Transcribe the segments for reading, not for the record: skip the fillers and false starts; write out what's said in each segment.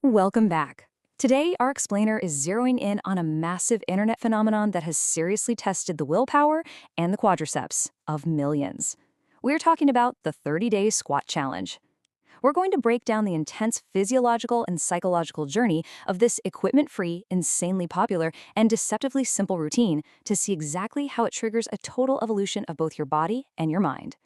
Welcome back. Today, our explainer is zeroing in on a massive internet phenomenon that has seriously tested the willpower and the quadriceps of millions. We're talking about the 30-day squat challenge. We're going to break down the intense physiological and psychological journey of this equipment-free, insanely popular, and deceptively simple routine to see exactly how it triggers a total evolution of both your body and your mind.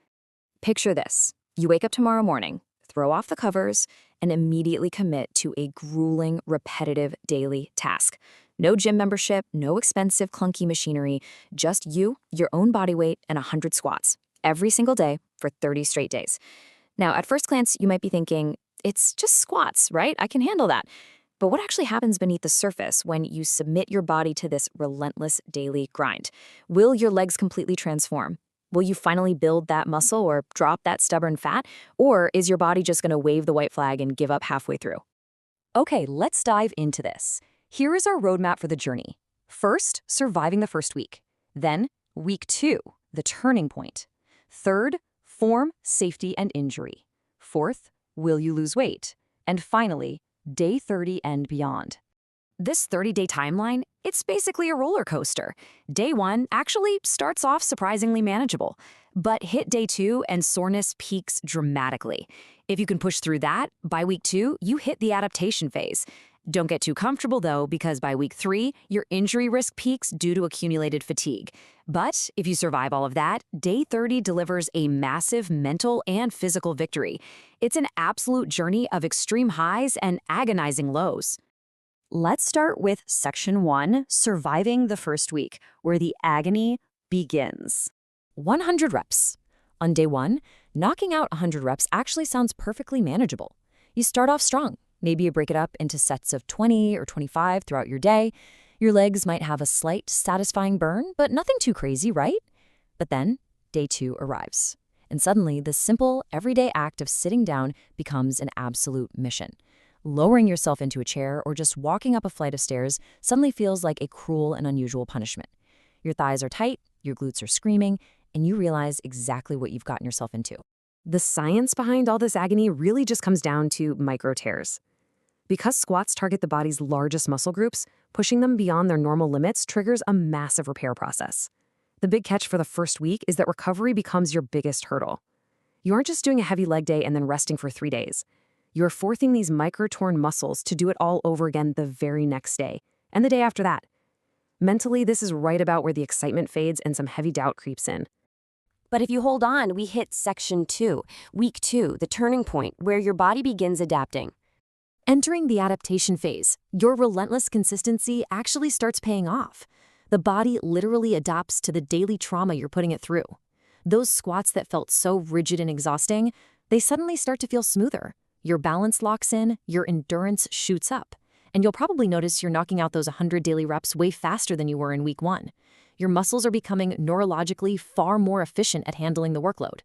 Picture this. You wake up tomorrow morning, throw off the covers, and immediately commit to a grueling, repetitive daily task. No gym membership, no expensive, clunky machinery, just you, your own body weight, and 100 squats every single day for 30 straight days. Now, at first glance, you might be thinking, it's just squats, right? I can handle that. But what actually happens beneath the surface when you submit your body to this relentless daily grind? Will your legs completely transform? Will you finally build that muscle or drop that stubborn fat? Or is your body just going to wave the white flag and give up halfway through? Okay, let's dive into this. Here is our roadmap for the journey. First, surviving the first week. Then, week 2, the turning point. Third, form, safety, and injury. Fourth, will you lose weight? And finally, day 30 and beyond. This 30-day timeline, it's basically a roller coaster. Day 1 actually starts off surprisingly manageable, but hit day 2 and soreness peaks dramatically. If you can push through that, by week 2, you hit the adaptation phase. Don't get too comfortable though, because by week 3, your injury risk peaks due to accumulated fatigue. But if you survive all of that, day 30 delivers a massive mental and physical victory. It's an absolute journey of extreme highs and agonizing lows. Let's start with section 1, surviving the first week, where the agony begins. 100 reps. On day 1, knocking out 100 reps actually sounds perfectly manageable. You start off strong. Maybe you break it up into sets of 20 or 25 throughout your day. Your legs might have a slight, satisfying burn, but nothing too crazy, right? But then, day 2 arrives. And suddenly, the simple, everyday act of sitting down becomes an absolute mission. Lowering yourself into a chair or just walking up a flight of stairs suddenly feels like a cruel and unusual punishment. Your thighs are tight, your glutes are screaming, and you realize exactly what you've gotten yourself into. The science behind all this agony really just comes down to micro tears. Because squats target the body's largest muscle groups, pushing them beyond their normal limits triggers a massive repair process. The big catch for the first week is that recovery becomes your biggest hurdle. You aren't just doing a heavy leg day and then resting for 3 days. You're forcing these micro-torn muscles to do it all over again the very next day, and the day after that. Mentally, this is right about where the excitement fades and some heavy doubt creeps in. But if you hold on, we hit section 2, week 2, the turning point, where your body begins adapting. Entering the adaptation phase, your relentless consistency actually starts paying off. The body literally adapts to the daily trauma you're putting it through. Those squats that felt so rigid and exhausting, they suddenly start to feel smoother. Your balance locks in, your endurance shoots up. And you'll probably notice you're knocking out those 100 daily reps way faster than you were in week 1. Your muscles are becoming neurologically far more efficient at handling the workload.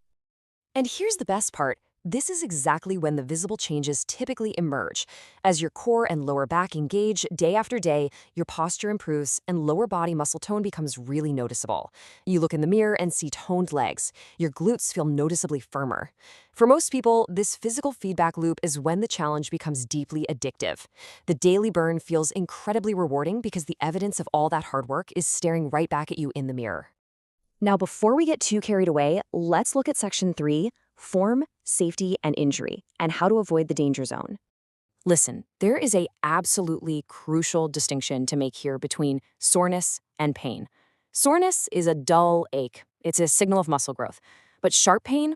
And here's the best part. This is exactly when the visible changes typically emerge. As your core and lower back engage day after day, your posture improves and lower body muscle tone becomes really noticeable. You look in the mirror and see toned legs. Your glutes feel noticeably firmer. For most people, this physical feedback loop is when the challenge becomes deeply addictive. The daily burn feels incredibly rewarding because the evidence of all that hard work is staring right back at you in the mirror. Now, before we get too carried away, let's look at section 3, form, safety, and injury, and how to avoid the danger zone. Listen, there is a absolutely crucial distinction to make here between soreness and pain. Soreness is a dull ache. It's a signal of muscle growth. But sharp pain,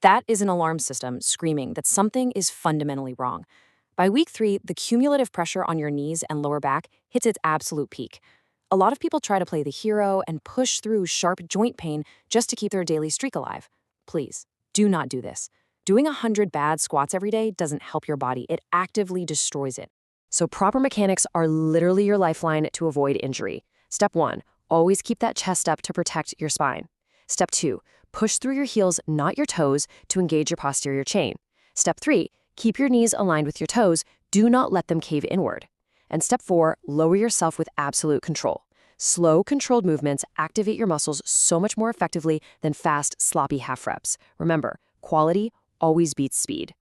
that is an alarm system screaming that something is fundamentally wrong. By week 3, the cumulative pressure on your knees and lower back hits its absolute peak. A lot of people try to play the hero and push through sharp joint pain just to keep their daily streak alive. Please, do not do this. Doing 100 bad squats every day doesn't help your body. It actively destroys it. So proper mechanics are literally your lifeline to avoid injury. Step 1, always keep that chest up to protect your spine. Step 2, push through your heels, not your toes, to engage your posterior chain. Step 3, keep your knees aligned with your toes. Do not let them cave inward. And step 4, lower yourself with absolute control. Slow, controlled movements activate your muscles so much more effectively than fast, sloppy half reps. Remember, quality always beats speed.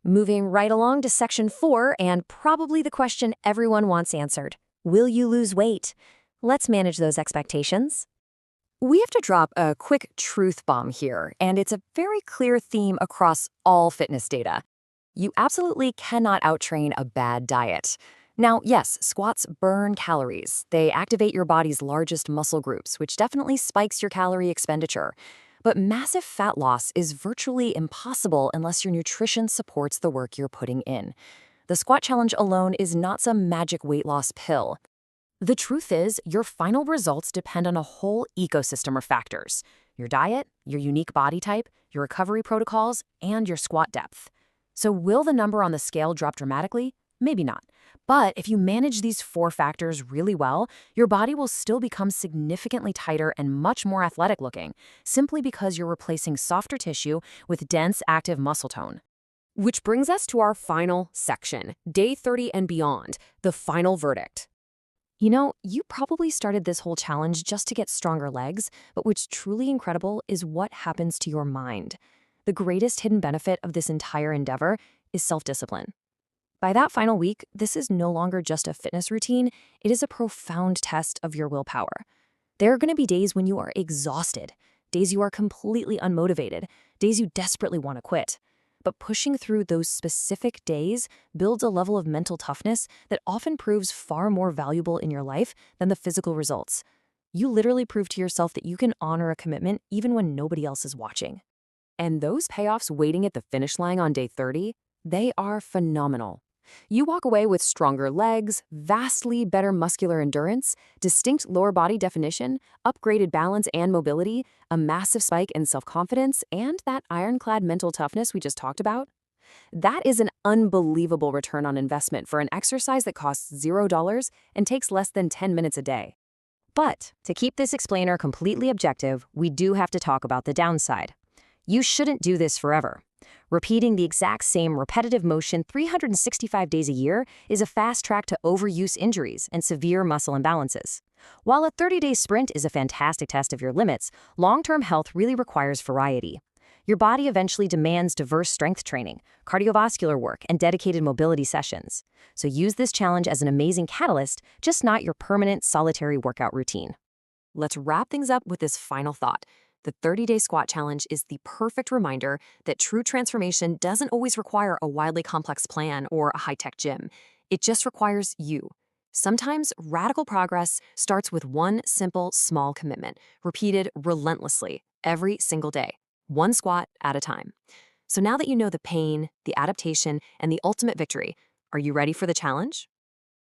Moving right along to section 4, and probably the question everyone wants answered. Will you lose weight? Let's manage those expectations. We have to drop a quick truth bomb here, and it's a very clear theme across all fitness data. You absolutely cannot outtrain a bad diet. Now, yes, squats burn calories. They activate your body's largest muscle groups, which definitely spikes your calorie expenditure. But massive fat loss is virtually impossible unless your nutrition supports the work you're putting in. The squat challenge alone is not some magic weight loss pill. The truth is, your final results depend on a whole ecosystem of factors: your diet, your unique body type, your recovery protocols, and your squat depth. So will the number on the scale drop dramatically? Maybe not. But if you manage these 4 factors really well, your body will still become significantly tighter and much more athletic looking, simply because you're replacing softer tissue with dense, active muscle tone. Which brings us to our final section, day 30 and beyond, the final verdict. You know, you probably started this whole challenge just to get stronger legs, but what's truly incredible is what happens to your mind. The greatest hidden benefit of this entire endeavor is self-discipline. By that final week, this is no longer just a fitness routine, it is a profound test of your willpower. There are going to be days when you are exhausted, days you are completely unmotivated, days you desperately want to quit. But pushing through those specific days builds a level of mental toughness that often proves far more valuable in your life than the physical results. You literally prove to yourself that you can honor a commitment even when nobody else is watching. And those payoffs waiting at the finish line on day 30, they are phenomenal. You walk away with stronger legs, vastly better muscular endurance, distinct lower body definition, upgraded balance and mobility, a massive spike in self-confidence, and that ironclad mental toughness we just talked about. That is an unbelievable return on investment for an exercise that costs $0 and takes less than 10 minutes a day. But to keep this explainer completely objective, we do have to talk about the downside. You shouldn't do this forever. Repeating the exact same repetitive motion 365 days a year is a fast track to overuse injuries and severe muscle imbalances. While a 30-day sprint is a fantastic test of your limits, long-term health really requires variety. Your body eventually demands diverse strength training, cardiovascular work, and dedicated mobility sessions. So use this challenge as an amazing catalyst, just not your permanent, solitary workout routine. Let's wrap things up with this final thought. The 30-day squat challenge is the perfect reminder that true transformation doesn't always require a wildly complex plan or a high-tech gym. It just requires you. Sometimes radical progress starts with one simple, small commitment, repeated relentlessly every single day, one squat at a time. So now that you know the pain, the adaptation, and the ultimate victory, are you ready for the challenge?